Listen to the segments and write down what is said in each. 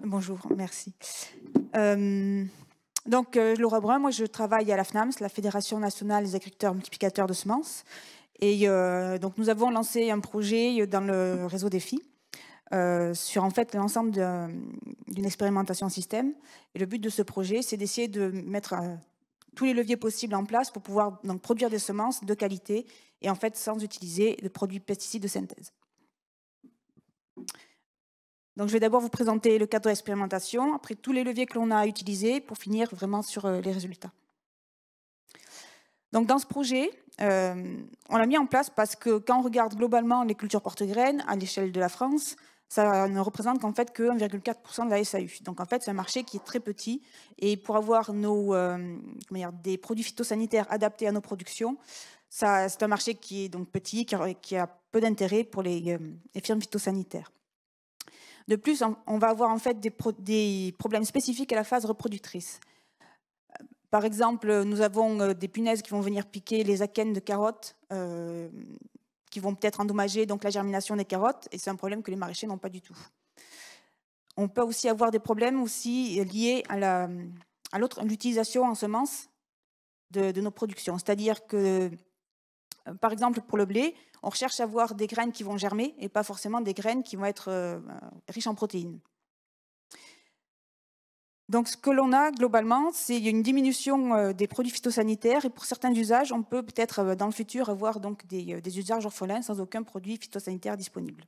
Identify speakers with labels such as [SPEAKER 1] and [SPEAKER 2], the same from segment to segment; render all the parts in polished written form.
[SPEAKER 1] Bonjour, merci. Laura Brun, moi je travaille à la FNAMS, la Fédération nationale des agriculteurs multiplicateurs de semences. Et donc nous avons lancé un projet dans le réseau défi sur en fait l'ensemble d'une expérimentation système. Et le but de ce projet, c'est d'essayer de mettre tous les leviers possibles en place pour pouvoir donc produire des semences de qualité et en fait sans utiliser de produits pesticides de synthèse. Donc, je vais d'abord vous présenter le cadre d'expérimentation, après tous les leviers que l'on a utilisés pour finir vraiment sur les résultats. Donc, dans ce projet, on l'a mis en place parce que quand on regarde globalement les cultures porte-graines à l'échelle de la France, ça ne représente qu'en fait que 1,4% de la SAU. Donc, en fait, c'est un marché qui est très petit. Et pour avoir des produits phytosanitaires adaptés à nos productions, c'est un marché qui est donc petit, qui a peu d'intérêt pour les firmes phytosanitaires. De plus, on va avoir en fait des problèmes spécifiques à la phase reproductrice. Par exemple, nous avons des punaises qui vont venir piquer les akènes de carottes, qui vont peut-être endommager donc, la germination des carottes, et c'est un problème que les maraîchers n'ont pas du tout. On peut aussi avoir des problèmes aussi liés à l'utilisation en semences de nos productions. C'est-à-dire que, par exemple, pour le blé, on recherche à avoir des graines qui vont germer et pas forcément des graines qui vont être riches en protéines. Donc, ce que l'on a globalement, c'est une diminution des produits phytosanitaires et pour certains usages, on peut peut-être dans le futur avoir donc des usages orphelins sans aucun produit phytosanitaire disponible.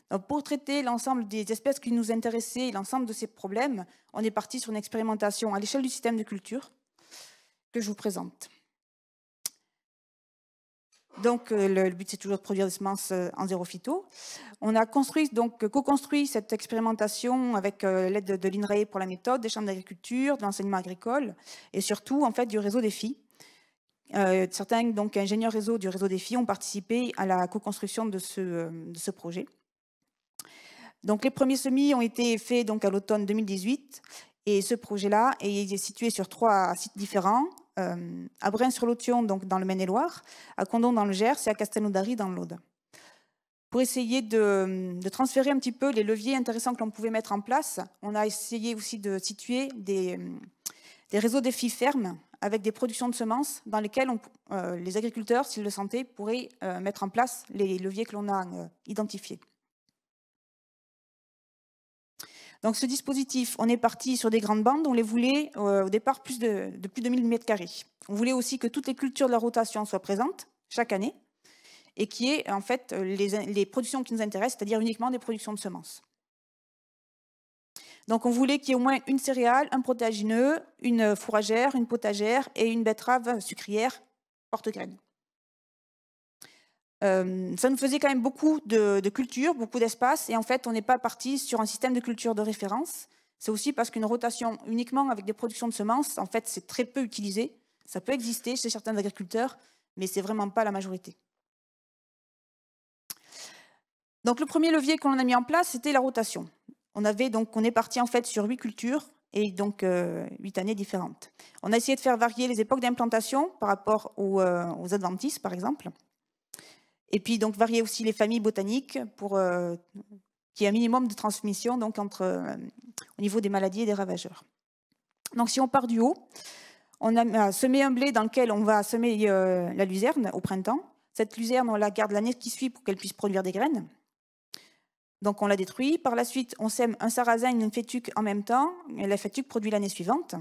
[SPEAKER 1] Donc, pour traiter l'ensemble des espèces qui nous intéressaient et l'ensemble de ces problèmes, on est parti sur une expérimentation à l'échelle du système de culture que je vous présente. Donc, le but, c'est toujours de produire des semences en zéro phyto. On a co-construit cette expérimentation avec l'aide de l'INRAE pour la méthode, des chambres d'agriculture, de l'enseignement agricole et surtout, en fait, du réseau défi. Certains donc, ingénieurs réseau du réseau défi ont participé à la co-construction de ce projet. Donc, les premiers semis ont été faits donc, à l'automne 2018 et ce projet-là est situé sur 3 sites différents. À Brain-sur-l'Authion, donc dans le Maine-et-Loire, à Condom dans le Gers et à Castelnaudary dans l'Aude. Pour essayer de transférer un petit peu les leviers intéressants que l'on pouvait mettre en place, on a essayé aussi de situer des réseaux défis fermes avec des productions de semences dans lesquelles les agriculteurs, s'ils le sentaient, pourraient mettre en place les leviers que l'on a identifiés. Donc ce dispositif, on est parti sur des grandes bandes, on les voulait au départ plus de plus de 1000 m². On voulait aussi que toutes les cultures de la rotation soient présentes chaque année et qui est en fait les productions qui nous intéressent, c'est-à-dire uniquement des productions de semences. Donc on voulait qu'il y ait au moins une céréale, un protéagineux, une fourragère, une potagère et une betterave sucrière porte-graines. Ça nous faisait quand même beaucoup de cultures, beaucoup d'espace, et en fait, on n'est pas parti sur un système de culture de référence. C'est aussi parce qu'une rotation uniquement avec des productions de semences, en fait, c'est très peu utilisé. Ça peut exister chez certains agriculteurs, mais c'est vraiment pas la majorité. Donc, le premier levier qu'on a mis en place, c'était la rotation. On est parti en fait sur 8 cultures et donc 8 années différentes. On a essayé de faire varier les époques d'implantation par rapport aux adventices, par exemple. Et puis, donc, varier aussi les familles botaniques pour qu'il y ait un minimum de transmission donc, au niveau des maladies et des ravageurs. Donc, si on part du haut, on a semé un blé dans lequel on va semer la luzerne au printemps. Cette luzerne, on la garde l'année qui suit pour qu'elle puisse produire des graines. Donc, on la détruit. Par la suite, on sème un sarrasin et une fétuque en même temps. Et la fétuque produit l'année suivante.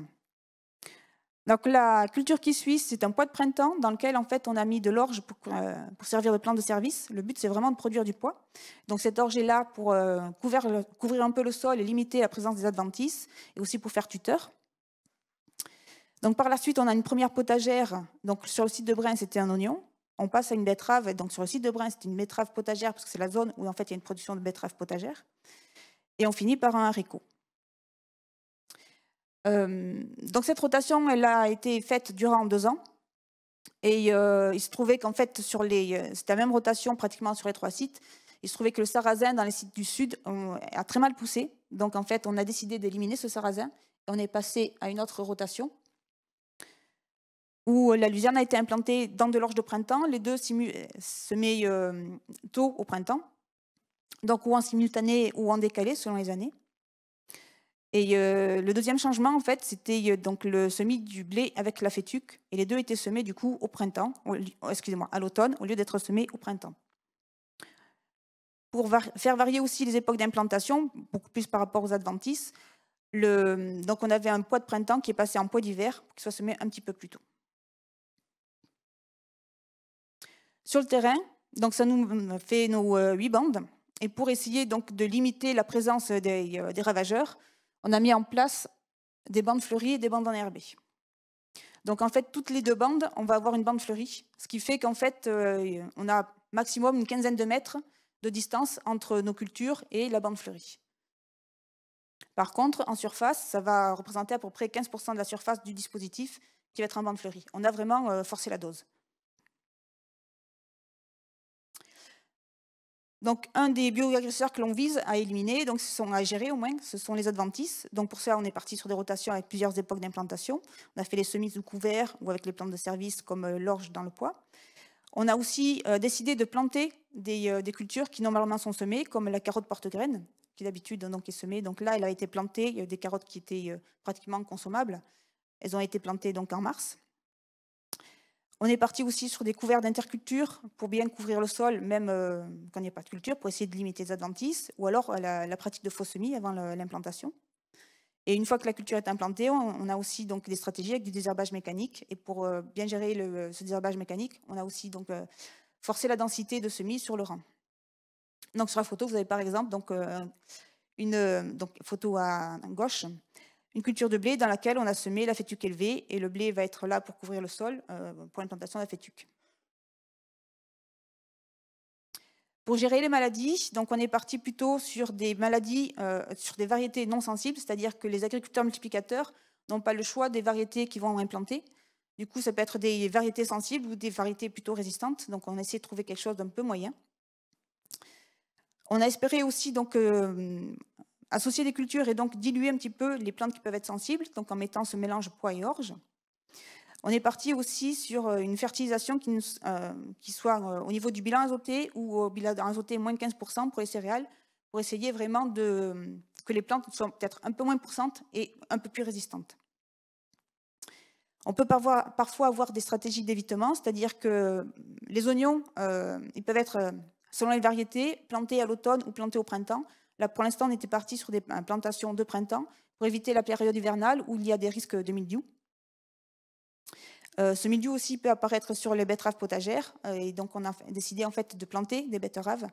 [SPEAKER 1] Donc la culture qui suit, c'est un pois de printemps dans lequel en fait on a mis de l'orge pour servir de plante de service. Le but c'est vraiment de produire du pois. Donc cette orge est là pour couvrir un peu le sol et limiter la présence des adventices et aussi pour faire tuteur. Donc par la suite on a une première potagère. Donc sur le site de Brain c'était un oignon. On passe à une betterave. Et donc sur le site de Brain c'est une betterave potagère parce que c'est la zone où en fait il y a une production de betterave potagère. Et on finit par un haricot. Donc cette rotation, elle a été faite durant 2 ans. Et il se trouvait qu'en fait, c'était la même rotation pratiquement sur les 3 sites. Il se trouvait que le sarrasin dans les sites du sud a très mal poussé. Donc en fait, on a décidé d'éliminer ce sarrasin. Et on est passé à une autre rotation où la luzerne a été implantée dans de l'orge de printemps. Les deux semés tôt au printemps. Donc ou en simultané ou en décalé selon les années. Et le deuxième changement, en fait, c'était donc le semis du blé avec la fétuque. Et les deux étaient semés, du coup, au printemps, excusez-moi, à l'automne, au lieu d'être semés au printemps. Pour faire varier aussi les époques d'implantation, beaucoup plus par rapport aux adventices, donc on avait un pois de printemps qui est passé en pois d'hiver pour qu'il soit semé un petit peu plus tôt. Sur le terrain, donc ça nous fait nos 8 bandes. Et pour essayer donc de limiter la présence des ravageurs, on a mis en place des bandes fleuries et des bandes enherbées. Donc en fait, toutes les 2 bandes, on va avoir une bande fleurie, ce qui fait qu'en fait, on a maximum une quinzaine de mètres de distance entre nos cultures et la bande fleurie. Par contre, en surface, ça va représenter à peu près 15% de la surface du dispositif qui va être en bande fleurie. On a vraiment forcé la dose. Donc, un des bioagresseurs que l'on vise à éliminer, donc ce sont à gérer au moins, ce sont les adventices. Donc, pour ça, on est parti sur des rotations avec plusieurs époques d'implantation. On a fait les semis sous couvert ou avec les plantes de service comme l'orge dans le pois. On a aussi décidé de planter des cultures qui normalement sont semées, comme la carotte porte-graine, qui d'habitude donc est semée. Donc là, elle a été plantée, il y a des carottes qui étaient pratiquement consommables. Elles ont été plantées donc en mars. On est parti aussi sur des couverts d'interculture pour bien couvrir le sol, même quand il n'y a pas de culture, pour essayer de limiter les adventices, ou alors la pratique de faux semis avant l'implantation. Et une fois que la culture est implantée, on a aussi donc des stratégies avec du désherbage mécanique. Et pour bien gérer ce désherbage mécanique, on a aussi donc forcé la densité de semis sur le rang. Donc sur la photo, vous avez par exemple donc, une photo à gauche, une culture de blé dans laquelle on a semé la fétuque élevée et le blé va être là pour couvrir le sol pour l'implantation de la fétuque. Pour gérer les maladies, donc on est parti plutôt sur des maladies, sur des variétés non sensibles, c'est-à-dire que les agriculteurs multiplicateurs n'ont pas le choix des variétés qu'ils vont implanter. Du coup, ça peut être des variétés sensibles ou des variétés plutôt résistantes. Donc, on essaie de trouver quelque chose d'un peu moyen. On a espéré aussi donc associer des cultures et donc diluer un petit peu les plantes qui peuvent être sensibles, donc en mettant ce mélange pois et orge. On est parti aussi sur une fertilisation qui soit au niveau du bilan azoté ou au bilan azoté moins de 15% pour les céréales, pour essayer vraiment que les plantes soient peut-être un peu moins pourcentes et un peu plus résistantes. On peut parfois avoir des stratégies d'évitement, c'est-à-dire que les oignons, ils peuvent être, selon les variétés, plantés à l'automne ou plantés au printemps. Là, pour l'instant, on était parti sur des plantations de printemps pour éviter la période hivernale où il y a des risques de mildiou. Ce mildiou aussi peut apparaître sur les betteraves potagères et donc on a décidé en fait de planter des betteraves.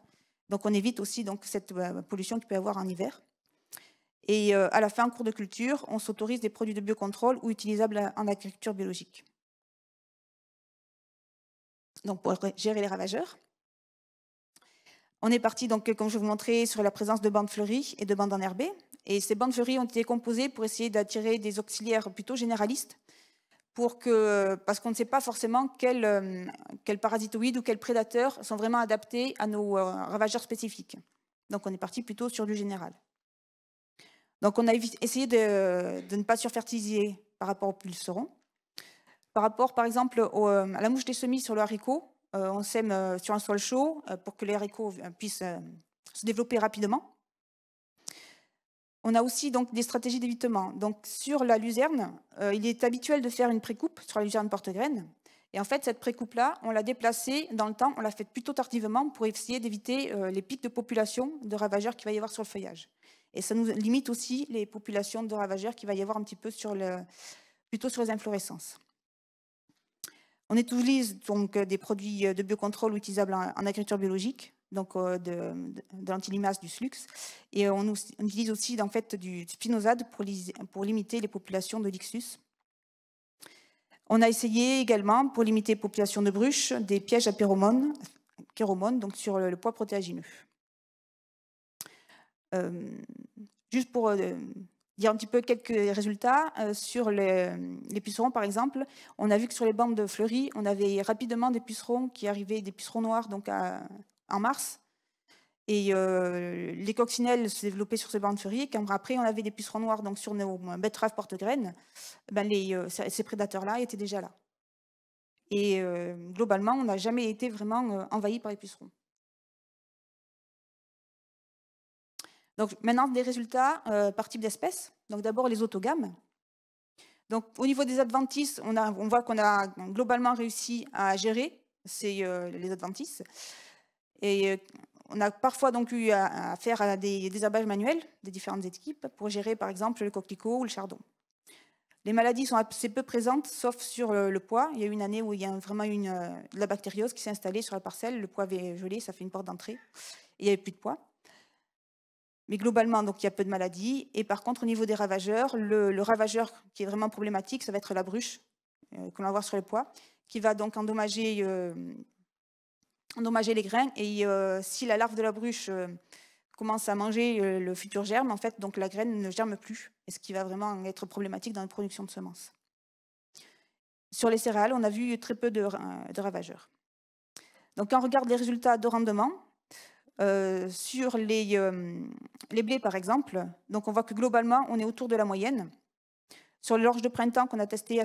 [SPEAKER 1] Donc on évite aussi donc cette pollution qu'il peut y avoir en hiver. Et à la fin, en cours de culture, on s'autorise des produits de biocontrôle ou utilisables en agriculture biologique. Donc pour gérer les ravageurs. On est parti donc, comme je vous montrais, sur la présence de bandes fleuries et de bandes enherbées. Et ces bandes fleuries ont été composées pour essayer d'attirer des auxiliaires plutôt généralistes parce qu'on ne sait pas forcément quels parasitoïdes ou quels prédateurs sont vraiment adaptés à nos ravageurs spécifiques. Donc on est parti plutôt sur du général. Donc on a essayé de ne pas surfertiliser par rapport aux pucerons. Par rapport, par exemple, à la mouche des semis sur le haricot, on sème sur un sol chaud pour que les haricots puissent se développer rapidement. On a aussi donc des stratégies d'évitement. Donc sur la luzerne, il est habituel de faire une précoupe sur la luzerne porte-graine. Et en fait, cette précoupe-là, on l'a déplacée dans le temps, on l'a faite plutôt tardivement pour essayer d'éviter les pics de population de ravageurs qu'il va y avoir sur le feuillage. Et ça nous limite aussi les populations de ravageurs qu'il va y avoir un petit peu plutôt sur les inflorescences. On utilise donc des produits de biocontrôle utilisables en agriculture biologique, donc de l'antilimace, du slux, et on utilise aussi en fait du spinosade pour limiter les populations de lixus. On a essayé également, pour limiter les populations de bruches, des pièges à phéromones donc sur le pois protéagineux. Juste pour dire un petit peu quelques résultats, sur les pucerons par exemple, on a vu que sur les bandes fleuries, on avait rapidement des pucerons qui arrivaient, des pucerons noirs donc en mars, et les coccinelles se développaient sur ces bandes fleuries, et quand après on avait des pucerons noirs donc sur nos betteraves porte-graines, ben ces prédateurs-là étaient déjà là. Et globalement, on n'a jamais été vraiment envahi par les pucerons. Donc maintenant, des résultats par type d'espèce. Donc d'abord les autogames. Donc au niveau des adventices, on voit qu'on a globalement réussi à gérer les adventices. Et on a parfois donc eu à faire à des désherbages manuels des différentes équipes pour gérer par exemple le coquelicot ou le chardon. Les maladies sont assez peu présentes, sauf sur le pois. Il y a eu une année où il y a vraiment eu de la bactériose qui s'est installée sur la parcelle. Le pois avait gelé, ça fait une porte d'entrée. Il n'y avait plus de pois. Mais globalement, donc, il y a peu de maladies. Et par contre, au niveau des ravageurs, le ravageur qui est vraiment problématique, ça va être la bruche, qu'on va voir sur les pois, qui va donc endommager les grains. Et si la larve de la bruche commence à manger le futur germe, en fait, donc la graine ne germe plus, et ce qui va vraiment être problématique dans la production de semences. Sur les céréales, on a vu très peu de ravageurs. Donc, quand on regarde les résultats de rendement, sur les blés, par exemple, donc on voit que globalement, on est autour de la moyenne. Sur l'orge de printemps qu'on a testé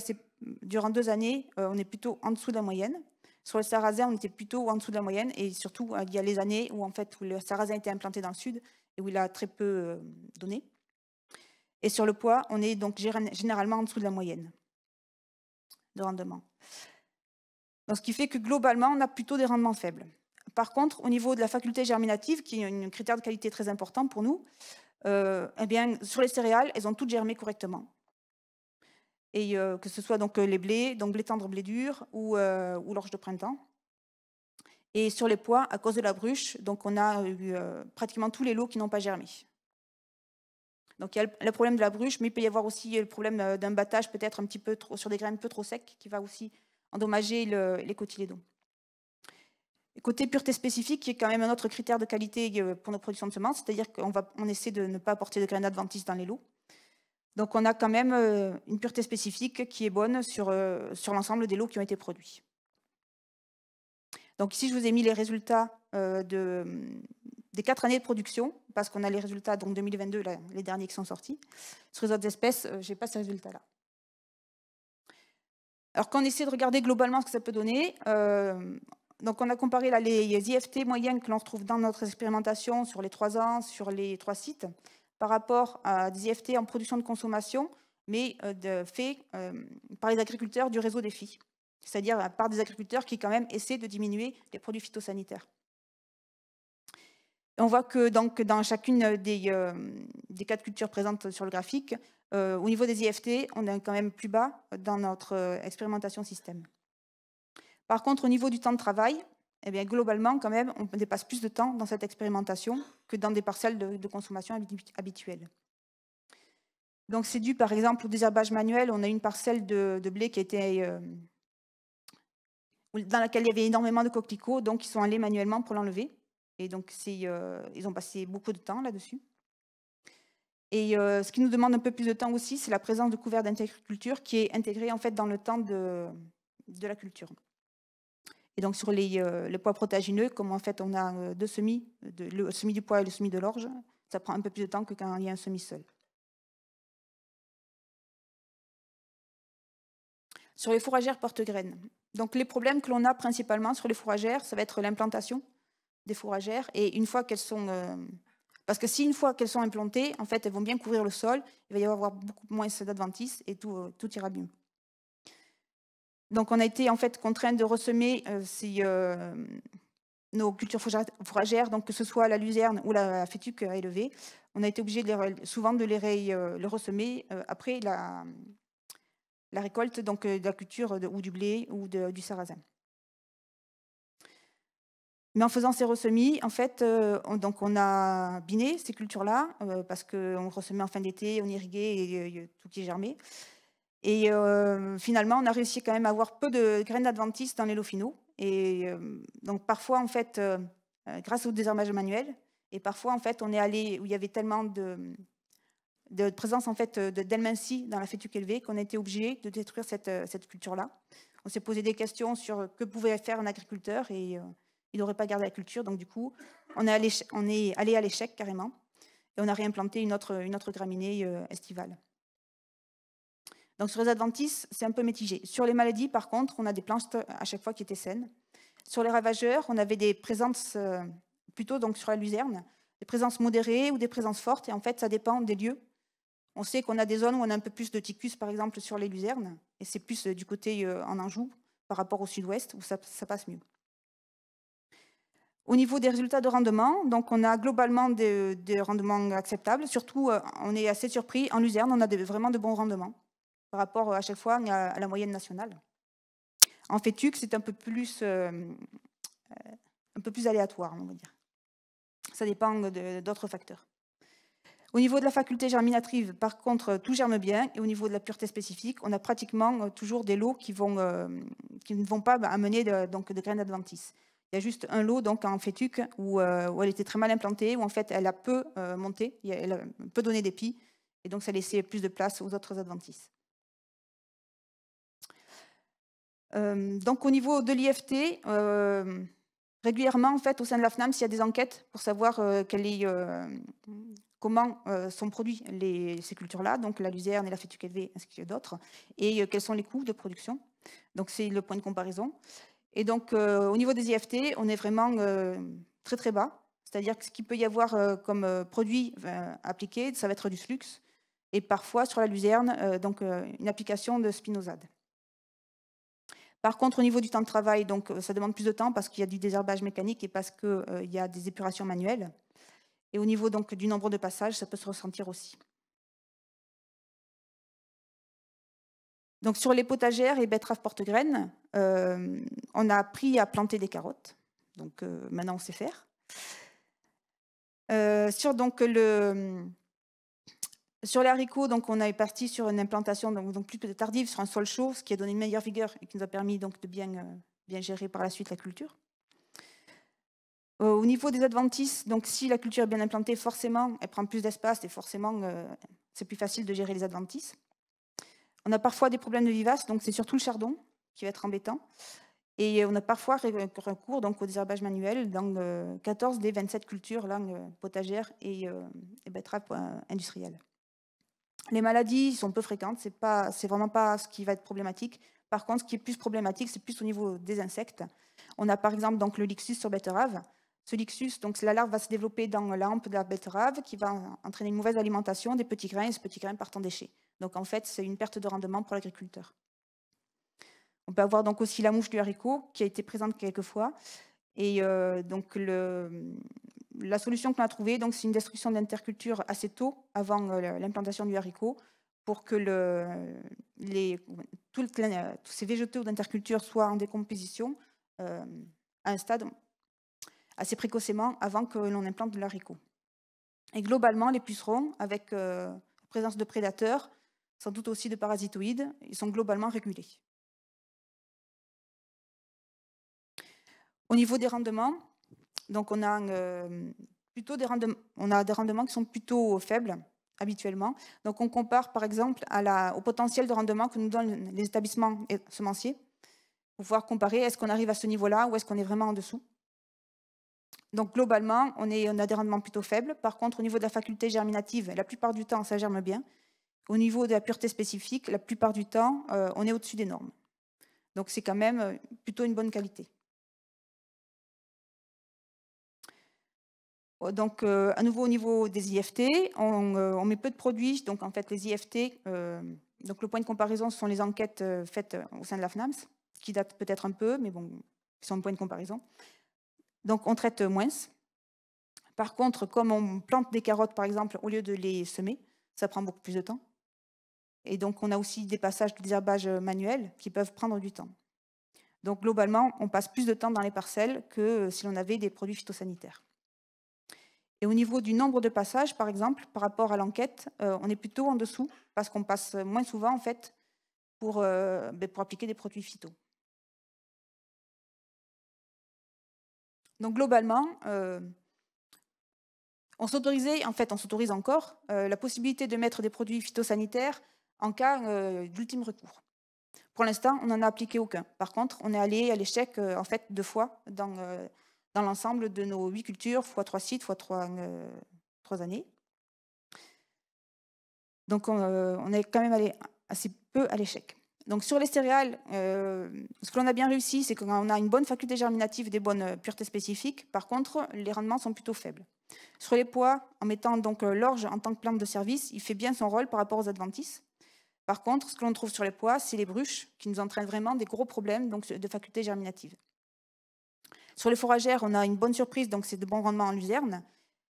[SPEAKER 1] durant 2 années, on est plutôt en dessous de la moyenne. Sur le sarrasin, on était plutôt en dessous de la moyenne. Et surtout, il y a les années où le sarrasin a été implanté dans le sud et où il a très peu donné. Et sur le pois, on est donc généralement en dessous de la moyenne de rendement. Donc, ce qui fait que globalement, on a plutôt des rendements faibles. Par contre, au niveau de la faculté germinative, qui est un critère de qualité très important pour nous, eh bien, sur les céréales, elles ont toutes germé correctement. Et que ce soit donc les blés, donc blé tendre, blé dur ou l'orge de printemps. Et sur les pois, à cause de la bruche, donc on a eu pratiquement tous les lots qui n'ont pas germé. Donc il y a le problème de la bruche, mais il peut y avoir aussi le problème d'un battage peut-être un petit peu trop sur des graines un peu trop secs qui va aussi endommager les cotylédons. Côté pureté spécifique, qui est quand même un autre critère de qualité pour nos productions de semences, c'est-à-dire qu'on essaie de ne pas apporter de graines adventices dans les lots. Donc on a quand même une pureté spécifique qui est bonne sur l'ensemble des lots qui ont été produits. Donc ici, je vous ai mis les résultats des 4 années de production, parce qu'on a les résultats, donc 2022, les derniers qui sont sortis. Sur les autres espèces, je n'ai pas ces résultats-là. Alors quand on essaie de regarder globalement ce que ça peut donner, donc on a comparé là, les IFT moyennes que l'on retrouve dans notre expérimentation sur les 3 ans, sur les 3 sites, par rapport à des IFT en production de consommation, mais faits par les agriculteurs du réseau Défi, c'est-à-dire par des agriculteurs qui quand même essaient de diminuer les produits phytosanitaires. Et on voit que donc, dans chacune des 4 cultures présentes sur le graphique, au niveau des IFT, on est quand même plus bas dans notre expérimentation système. Par contre, au niveau du temps de travail, eh bien, globalement, quand même, on dépasse plus de temps dans cette expérimentation que dans des parcelles de consommation habituelles. Donc, c'est dû, par exemple, au désherbage manuel. On a une parcelle de blé qui était, dans laquelle il y avait énormément de coquelicots, donc ils sont allés manuellement pour l'enlever. Et donc, ils ont passé beaucoup de temps là-dessus. Et ce qui nous demande un peu plus de temps aussi, c'est la présence de couverts d'interculture qui est intégré en fait dans le temps de la culture. Et donc sur les pois protéagineux, comme en fait on a 2 semis, le semis du pois et le semis de l'orge, ça prend un peu plus de temps que quand il y a un semis seul. Sur les fourragères porte-graines. Donc les problèmes que l'on a principalement sur les fourragères, ça va être l'implantation des fourragères. Et une fois qu'elles sont... parce que si une fois qu'elles sont implantées, en fait, elles vont bien couvrir le sol, il va y avoir beaucoup moins d'adventices et tout ira bien. Donc on a été en fait contraint de ressemer nos cultures fourragères, donc que ce soit la luzerne ou la fétuque à élever. On a été obligé souvent de les ressemer après la récolte donc, de la culture ou du blé ou du sarrasin. Mais en faisant ces ressemis, en fait, on a biné ces cultures-là parce qu'on ressemait en fin d'été, on irriguait et tout qui germait. Et finalement, on a réussi quand même à avoir peu de graines d'adventices dans les lots finaux. Et donc parfois, en fait, grâce au désherbage manuel, et parfois, en fait, on est allé où il y avait tellement de présence en fait d'helminthie dans la fétuque élevée qu'on a été obligé de détruire cette culture-là. On s'est posé des questions sur que pouvait faire un agriculteur et il n'aurait pas gardé la culture. Donc du coup, on est allé à l'échec carrément et on a réimplanté une autre graminée estivale. Donc sur les adventices, c'est un peu mitigé. Sur les maladies, par contre, on a des planches à chaque fois qui étaient saines. Sur les ravageurs, on avait des présences plutôt donc sur la luzerne, des présences modérées ou des présences fortes. Et en fait, ça dépend des lieux. On sait qu'on a des zones où on a un peu plus de ticus, par exemple, sur les luzernes. Et c'est plus du côté en Anjou par rapport au sud-ouest où ça passe mieux. Au niveau des résultats de rendement, donc on a globalement des rendements acceptables. Surtout, on est assez surpris. En luzerne, on a vraiment de bons rendements par rapport à chaque fois à la moyenne nationale. En fétuc, c'est un peu plus aléatoire, on va dire. Ça dépend d'autres facteurs. Au niveau de la faculté germinative, par contre, tout germe bien. Et au niveau de la pureté spécifique, on a pratiquement toujours des lots qui ne vont pas amener de graines adventices. Il y a juste un lot donc, en fétuc où elle était très mal implantée, où en fait elle a peu monté, elle a peu donné d'épis, et donc ça laissait plus de place aux autres adventices. Donc au niveau de l'IFT, régulièrement en fait au sein de la FNAMS, il y a des enquêtes pour savoir comment sont produits ces cultures-là, donc la luzerne et la fétuc élevée ainsi que d'autres, et quels sont les coûts de production. Donc c'est le point de comparaison. Et donc, au niveau des IFT, on est vraiment très très bas. C'est-à-dire que ce qu'il peut y avoir comme produit appliqué, ça va être du flux. Et parfois, sur la luzerne, donc une application de spinosade. Par contre, au niveau du temps de travail, donc, ça demande plus de temps parce qu'il y a du désherbage mécanique et parce qu'il y a des épurations manuelles. Et au niveau donc, du nombre de passages, ça peut se ressentir aussi. Donc sur les potagères et betteraves porte-graines, on a appris à planter des carottes. Donc maintenant, on sait faire. Sur les haricots, donc, on est parti sur une implantation donc plus tardive sur un sol chaud, ce qui a donné une meilleure vigueur et qui nous a permis donc, de bien gérer par la suite la culture. Au niveau des adventices, donc, si la culture est bien implantée, forcément, elle prend plus d'espace et forcément, c'est plus facile de gérer les adventices. On a parfois des problèmes de vivaces, donc c'est surtout le chardon qui va être embêtant. Et on a parfois recours donc, au désherbage manuel dans 14 des 27 cultures potagères et betteraves industrielles. Les maladies sont peu fréquentes, c'est vraiment pas ce qui va être problématique. Par contre, ce qui est plus problématique, c'est plus au niveau des insectes. On a par exemple donc, le lixus sur betterave. Ce lixus, donc la larve va se développer dans la hampe de la betterave qui va entraîner une mauvaise alimentation des petits grains et ces petits grains partent en déchets. Donc en fait, c'est une perte de rendement pour l'agriculteur. On peut avoir donc aussi la mouche du haricot qui a été présente quelques fois. Et donc la solution qu'on a trouvée, c'est une destruction d'interculture assez tôt, avant l'implantation du haricot, pour que tous ces végétaux d'interculture soient en décomposition à un stade assez précocement avant que l'on implante de l'haricot. Et globalement, les pucerons, avec la présence de prédateurs, sans doute aussi de parasitoïdes, ils sont globalement régulés. Au niveau des rendements, donc on a des rendements qui sont plutôt faibles habituellement. Donc on compare par exemple au potentiel de rendement que nous donnent les établissements semenciers pour pouvoir comparer est-ce qu'on arrive à ce niveau-là ou est-ce qu'on est vraiment en dessous. Donc globalement, on a des rendements plutôt faibles. Par contre, au niveau de la faculté germinative, la plupart du temps, ça germe bien. Au niveau de la pureté spécifique, la plupart du temps, on est au-dessus des normes. Donc c'est quand même plutôt une bonne qualité. Donc, à nouveau au niveau des IFT, on met peu de produits. Donc, en fait, les IFT, donc le point de comparaison, ce sont les enquêtes faites au sein de la FNAMS, qui datent peut-être un peu, mais bon, qui sont le point de comparaison. Donc, on traite moins. Par contre, comme on plante des carottes, par exemple, au lieu de les semer, ça prend beaucoup plus de temps. Et donc, on a aussi des passages de désherbage manuel qui peuvent prendre du temps. Donc, globalement, on passe plus de temps dans les parcelles que si l'on avait des produits phytosanitaires. Et au niveau du nombre de passages, par exemple, par rapport à l'enquête, on est plutôt en dessous parce qu'on passe moins souvent en fait pour appliquer des produits phyto. Donc globalement, on s'autorise encore la possibilité de mettre des produits phytosanitaires en cas d'ultime recours. Pour l'instant, on n'en a appliqué aucun. Par contre, on est allé à l'échec en fait 2 fois dans l'ensemble de nos 8 cultures, fois 3 sites, fois 3 années. Donc, on est quand même allé assez peu à l'échec. Donc, sur les céréales, ce que l'on a bien réussi, c'est qu'on a une bonne faculté germinative et des bonnes puretés spécifiques. Par contre, les rendements sont plutôt faibles. Sur les pois, en mettant donc l'orge en tant que plante de service, il fait bien son rôle par rapport aux adventices. Par contre, ce que l'on trouve sur les pois, c'est les bruches qui nous entraînent vraiment des gros problèmes donc, de faculté germinative. Sur les fourragères, on a une bonne surprise, donc c'est de bons rendements en luzerne.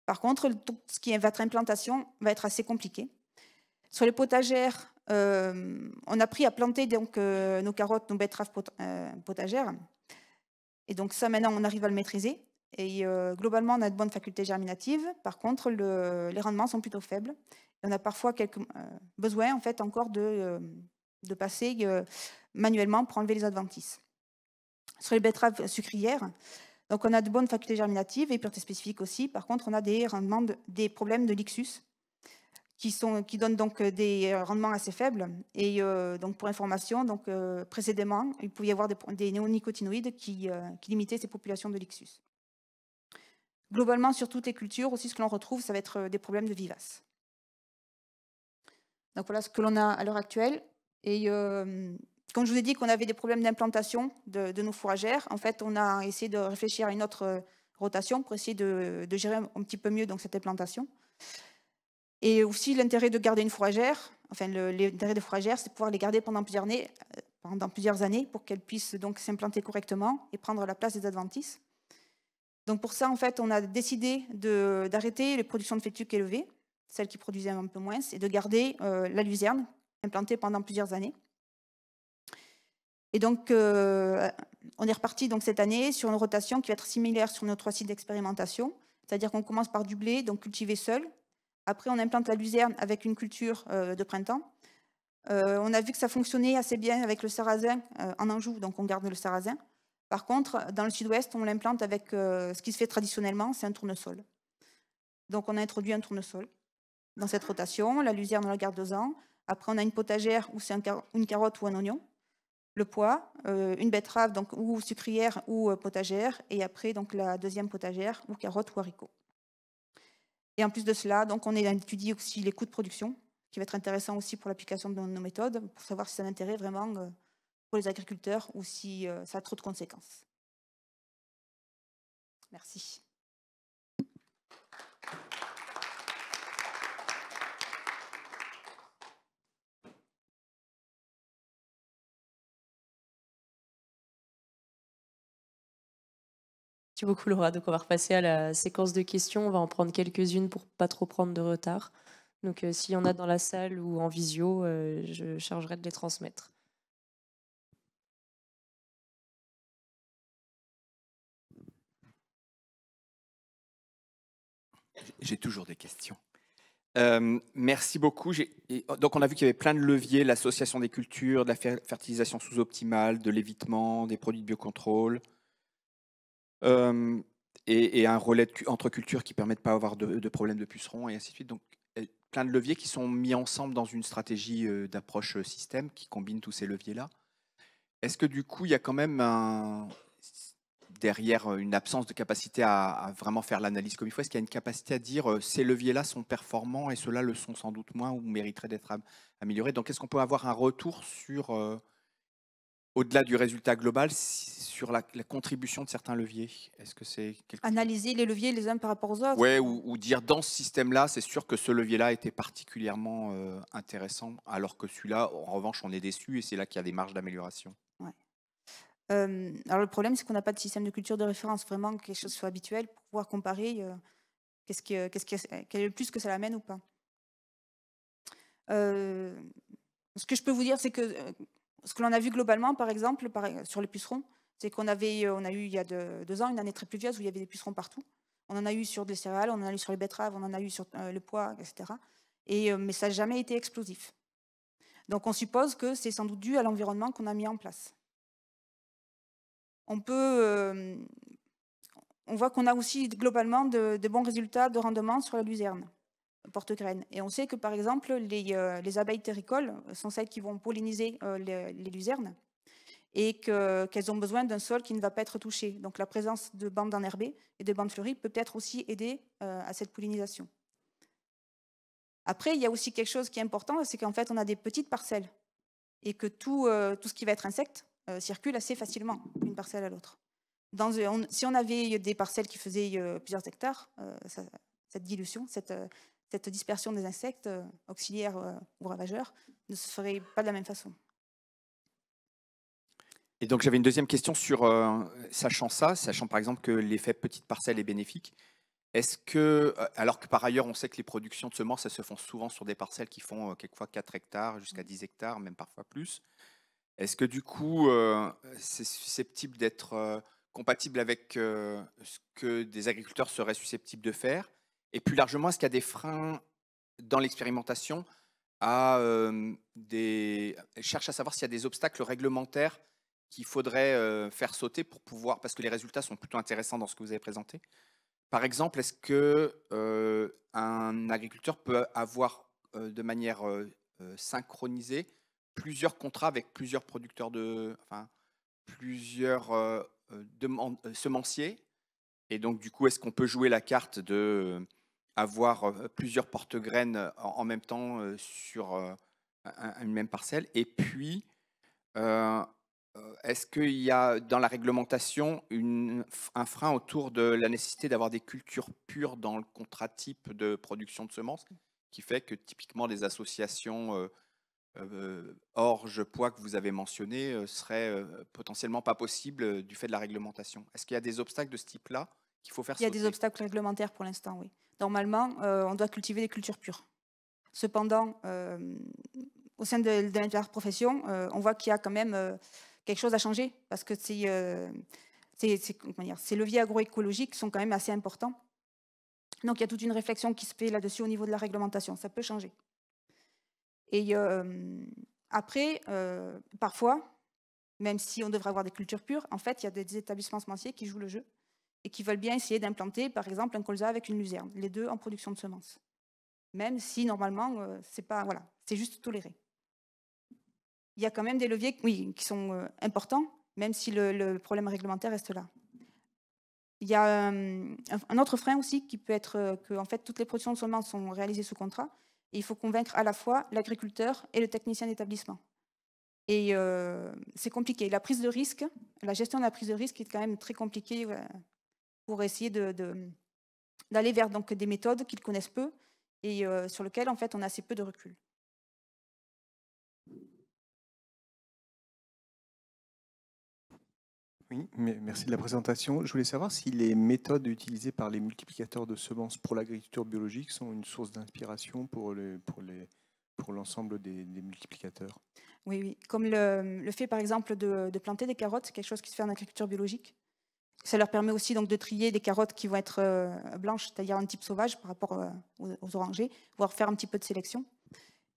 [SPEAKER 1] Par contre, tout ce qui va être implantation va être assez compliqué. Sur les potagères, on a appris à planter donc, nos carottes, nos betteraves potagères. Et donc ça, maintenant, on arrive à le maîtriser. Et globalement, on a de bonnes facultés germinatives. Par contre, les rendements sont plutôt faibles. On a parfois quelques besoins, en fait, encore de passer manuellement pour enlever les adventices. Sur les betteraves sucrières, donc on a de bonnes facultés germinatives et pureté spécifique aussi. Par contre, on a des problèmes de lixus qui donnent donc des rendements assez faibles. Et donc pour information, donc, précédemment, il pouvait y avoir des néonicotinoïdes qui limitaient ces populations de lixus. Globalement, sur toutes les cultures, aussi ce que l'on retrouve, ça va être des problèmes de vivaces. Donc voilà ce que l'on a à l'heure actuelle. Et comme je vous ai dit qu'on avait des problèmes d'implantation de nos fourragères, en fait, on a essayé de réfléchir à une autre rotation pour essayer de gérer un petit peu mieux donc, cette implantation. Et aussi l'intérêt de garder une fourragère, enfin l'intérêt des fourragères, c'est de pouvoir les garder pendant plusieurs années pour qu'elles puissent donc s'implanter correctement et prendre la place des adventices. Donc pour ça, en fait, on a décidé d'arrêter les productions de fétuques élevées, celles qui produisaient un peu moins, et de garder la luzerne implantée pendant plusieurs années. Et donc, on est reparti donc, cette année sur une rotation qui va être similaire sur nos 3 sites d'expérimentation, c'est-à-dire qu'on commence par du blé, donc cultivé seul. Après, on implante la luzerne avec une culture de printemps. On a vu que ça fonctionnait assez bien avec le sarrasin en Anjou, donc on garde le sarrasin. Par contre, dans le sud-ouest, on l'implante avec ce qui se fait traditionnellement, c'est un tournesol. Donc, on a introduit un tournesol dans cette rotation. La luzerne, on la garde 2 ans. Après, on a une potagère où c'est une carotte ou un oignon. Le pois, une betterave donc, ou sucrière ou potagère. Et après, donc, la deuxième potagère ou carotte ou haricot. Et en plus de cela, donc, on étudie aussi les coûts de production, qui va être intéressant aussi pour l'application de nos méthodes, pour savoir si ça a un intérêt vraiment pour les agriculteurs ou si ça a trop de conséquences. Merci.
[SPEAKER 2] Merci beaucoup Laura, donc on va repasser à la séquence de questions, on va en prendre quelques-unes pour pas trop prendre de retard. Donc s'il y en a dans la salle ou en visio, je chargerai de les transmettre.
[SPEAKER 3] J'ai toujours des questions. Merci beaucoup. Donc on a vu qu'il y avait plein de leviers, l'association des cultures, de la fertilisation sous-optimale, de l'évitement, des produits de biocontrôle, et un relais entre cultures qui permet de ne pas avoir de problème de pucerons et ainsi de suite. Donc plein de leviers qui sont mis ensemble dans une stratégie d'approche système qui combine tous ces leviers-là. Est-ce que du coup, il y a quand même derrière une absence de capacité à vraiment faire l'analyse comme il faut, est-ce qu'il y a une capacité à dire ces leviers-là sont performants et ceux-là le sont sans doute moins ou mériteraient d'être améliorés? Donc, est-ce qu'on peut avoir un retour sur, au-delà du résultat global, sur la contribution de certains leviers? Est-ce que c'est
[SPEAKER 1] Analyser les leviers les uns par rapport aux autres?
[SPEAKER 3] Ouais, ou dire dans ce système-là, c'est sûr que ce levier-là était particulièrement intéressant, alors que celui-là, en revanche, on est déçu et c'est là qu'il y a des marges d'amélioration.
[SPEAKER 1] Ouais. Alors le problème, c'est qu'on n'a pas de système de culture de référence, vraiment quelque chose soit habituel pour pouvoir comparer quel est le plus que ça l'amène ou pas. Ce que je peux vous dire, c'est que ce que l'on a vu globalement, par exemple, sur les pucerons, c'est on a eu il y a 2 ans une année très pluvieuse où il y avait des pucerons partout. On en a eu sur des céréales, on en a eu sur les betteraves, on en a eu sur le pois, etc. Mais ça n'a jamais été explosif. Donc on suppose que c'est sans doute dû à l'environnement qu'on a mis en place. On voit qu'on a aussi globalement de bons résultats de rendement sur la luzerne porte-graines. Et on sait que, par exemple, les abeilles terricoles sont celles qui vont polliniser les luzernes et qu'elles ont besoin d'un sol qui ne va pas être touché. Donc la présence de bandes enherbées et de bandes fleuries peut peut-être aussi aider à cette pollinisation. Après, il y a aussi quelque chose qui est important, c'est qu'en fait, on a des petites parcelles et que tout ce qui va être insecte circule assez facilement d'une parcelle à l'autre. Si on avait des parcelles qui faisaient plusieurs hectares, cette dilution, cette dispersion des insectes auxiliaires ou ravageurs ne se ferait pas de la même façon.
[SPEAKER 3] Et donc j'avais une deuxième question sur, sachant par exemple que l'effet petite parcelle est bénéfique, est-ce que, alors que par ailleurs on sait que les productions de semences, elles se font souvent sur des parcelles qui font quelquefois 4 hectares jusqu'à 10 hectares, même parfois plus, est-ce que du coup c'est susceptible d'être compatible avec ce que des agriculteurs seraient susceptibles de faire? Et plus largement, est-ce qu'il y a des freins dans l'expérimentation cherche à savoir s'il y a des obstacles réglementaires qu'il faudrait faire sauter pour pouvoir, parce que les résultats sont plutôt intéressants dans ce que vous avez présenté. Par exemple, est-ce que un agriculteur peut avoir de manière synchronisée plusieurs contrats avec plusieurs producteurs plusieurs semenciers? Et donc, du coup, est-ce qu'on peut jouer la carte de avoir plusieurs porte-graines en même temps sur une même parcelle? Et puis, est-ce qu'il y a dans la réglementation un frein autour de la nécessité d'avoir des cultures pures dans le contrat type de production de semences, qui fait que typiquement des associations orge, pois que vous avez mentionnées seraient potentiellement pas possibles du fait de la réglementation? Est-ce qu'il y a des obstacles de ce type-là qu'il faut faire sauter?
[SPEAKER 1] Il y a des obstacles réglementaires pour l'instant, oui. Normalement, on doit cultiver des cultures pures. Cependant, au sein de l'interprofession, on voit qu'il y a quand même quelque chose à changer, parce que ces leviers agroécologiques sont quand même assez importants. Donc il y a toute une réflexion qui se fait là-dessus au niveau de la réglementation. Ça peut changer. Et après, parfois, même si on devrait avoir des cultures pures, en fait, il y a des établissements semenciers qui jouent le jeu et qui veulent bien essayer d'implanter, par exemple, un colza avec une luzerne, les deux en production de semences. Même si, normalement, c'est juste toléré. Il y a quand même des leviers qui sont importants, même si le problème réglementaire reste là. Il y a un autre frein aussi qui peut être que en fait, toutes les productions de semences sont réalisées sous contrat, et il faut convaincre à la fois l'agriculteur et le technicien d'établissement. Et c'est compliqué. La prise de risque, la gestion de la prise de risque est quand même très compliquée pour essayer d'aller vers donc, des méthodes qu'ils connaissent peu et sur lesquelles en fait, on a assez peu de recul.
[SPEAKER 4] Oui, merci de la présentation. Je voulais savoir si les méthodes utilisées par les multiplicateurs de semences pour l'agriculture biologique sont une source d'inspiration pour l'ensemble des multiplicateurs.
[SPEAKER 1] Oui, oui. Comme le fait, par exemple, de planter des carottes, quelque chose qui se fait en agriculture biologique. Ça leur permet aussi donc, de trier des carottes qui vont être blanches, c'est-à-dire un type sauvage par rapport aux orangés, voire faire un petit peu de sélection.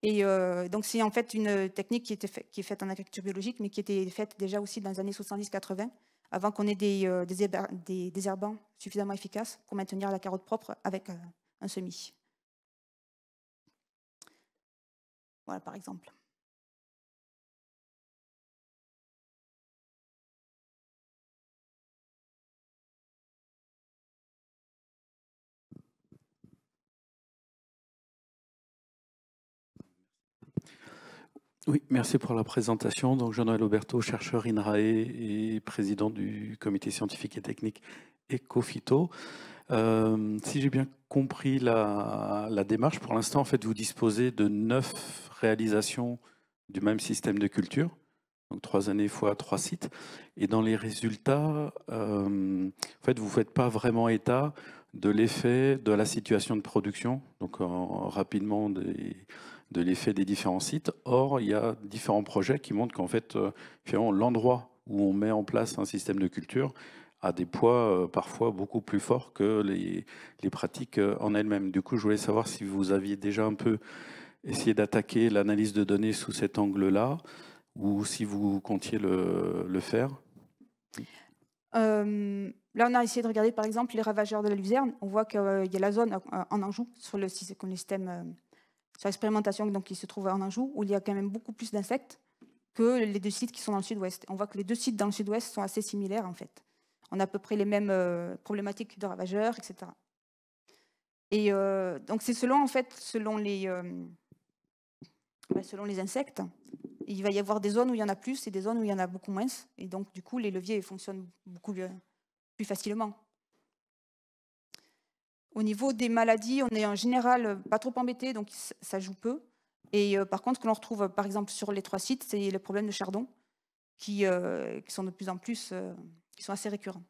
[SPEAKER 1] Et donc, c'est en fait une technique qui est faite en agriculture biologique, mais qui était faite déjà aussi dans les années 70-80, avant qu'on ait des désherbants suffisamment efficaces pour maintenir la carotte propre avec un semis. Voilà, par exemple.
[SPEAKER 5] Oui, merci pour la présentation. Donc, Jean-Noël Auberto, chercheur INRAE et président du comité scientifique et technique Ecofito. Si j'ai bien compris la démarche, pour l'instant, en fait, vous disposez de 9 réalisations du même système de culture, donc 3 années fois 3 sites. Et dans les résultats, en fait, vous ne faites pas vraiment état de l'effet de la situation de production, donc rapidement de l'effet des différents sites. Or, il y a différents projets qui montrent qu'en fait, finalement, l'endroit où on met en place un système de culture a des poids parfois beaucoup plus forts que les pratiques en elles-mêmes. Du coup, je voulais savoir si vous aviez déjà un peu essayé d'attaquer l'analyse de données sous cet angle-là, ou si vous comptiez le faire.
[SPEAKER 1] Là, on a essayé de regarder, par exemple, les ravageurs de la luzerne. On voit qu'il y a la zone en Anjou, sur le système, sur l'expérimentation donc, qui se trouve en Anjou, où il y a quand même beaucoup plus d'insectes que les 2 sites qui sont dans le sud-ouest. On voit que les 2 sites dans le sud-ouest sont assez similaires, en fait. On a à peu près les mêmes problématiques de ravageurs, etc. Et donc, c'est selon les insectes. Il va y avoir des zones où il y en a plus et des zones où il y en a beaucoup moins. Et donc, du coup, les leviers fonctionnent beaucoup plus facilement. Au niveau des maladies, on est en général pas trop embêté, donc ça joue peu. Et par contre, ce que l'on retrouve par exemple sur les 3 sites, c'est les problèmes de chardon qui sont de plus en plus qui sont assez récurrents.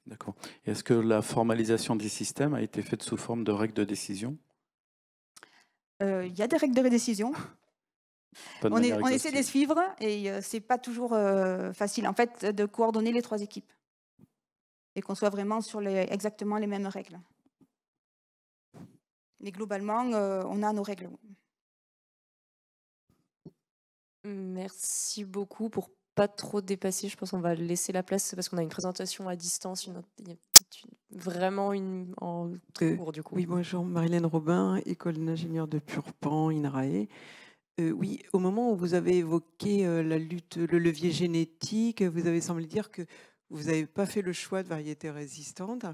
[SPEAKER 5] D'accord. Est-ce que la formalisation des systèmes a été faite sous forme de règles de décision?
[SPEAKER 1] Il y a des règles de décision.
[SPEAKER 5] Pas de
[SPEAKER 1] On
[SPEAKER 5] manière
[SPEAKER 1] essaie de les
[SPEAKER 5] exhaustive.
[SPEAKER 1] suivre et c'est pas toujours facile en fait de coordonner les 3 équipes et qu'on soit vraiment sur exactement les mêmes règles. Mais globalement, on a nos règles.
[SPEAKER 2] Merci beaucoup. Pour pas trop dépasser, je pense qu'on va laisser la place parce qu'on a une présentation à distance, il y a peut-être vraiment une en très court du coup.
[SPEAKER 6] Oui, bonjour, Marilène Robin, école d'ingénieur de Purpan, INRAE. Oui, au moment où vous avez évoqué la lutte, le levier génétique, vous avez semblé dire que vous n'avez pas fait le choix de variétés résistantes.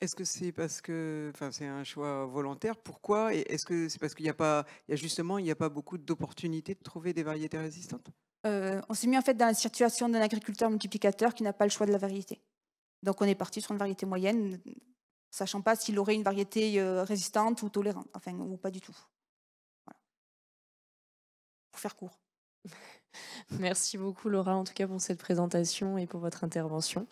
[SPEAKER 6] Est-ce que c'est parce que, enfin, c'est un choix volontaire? Pourquoi? Et est-ce que c'est parce qu'il n'y a pas, il n'y a pas beaucoup d'opportunités de trouver des variétés résistantes?
[SPEAKER 1] On s'est mis en fait dans la situation d'un agriculteur multiplicateur qui n'a pas le choix de la variété. Donc on est parti sur une variété moyenne, sachant pas s'il aurait une variété résistante ou tolérante, enfin ou pas du tout. Voilà. Pour faire court.
[SPEAKER 2] Merci beaucoup Laura en tout cas pour cette présentation et pour votre intervention.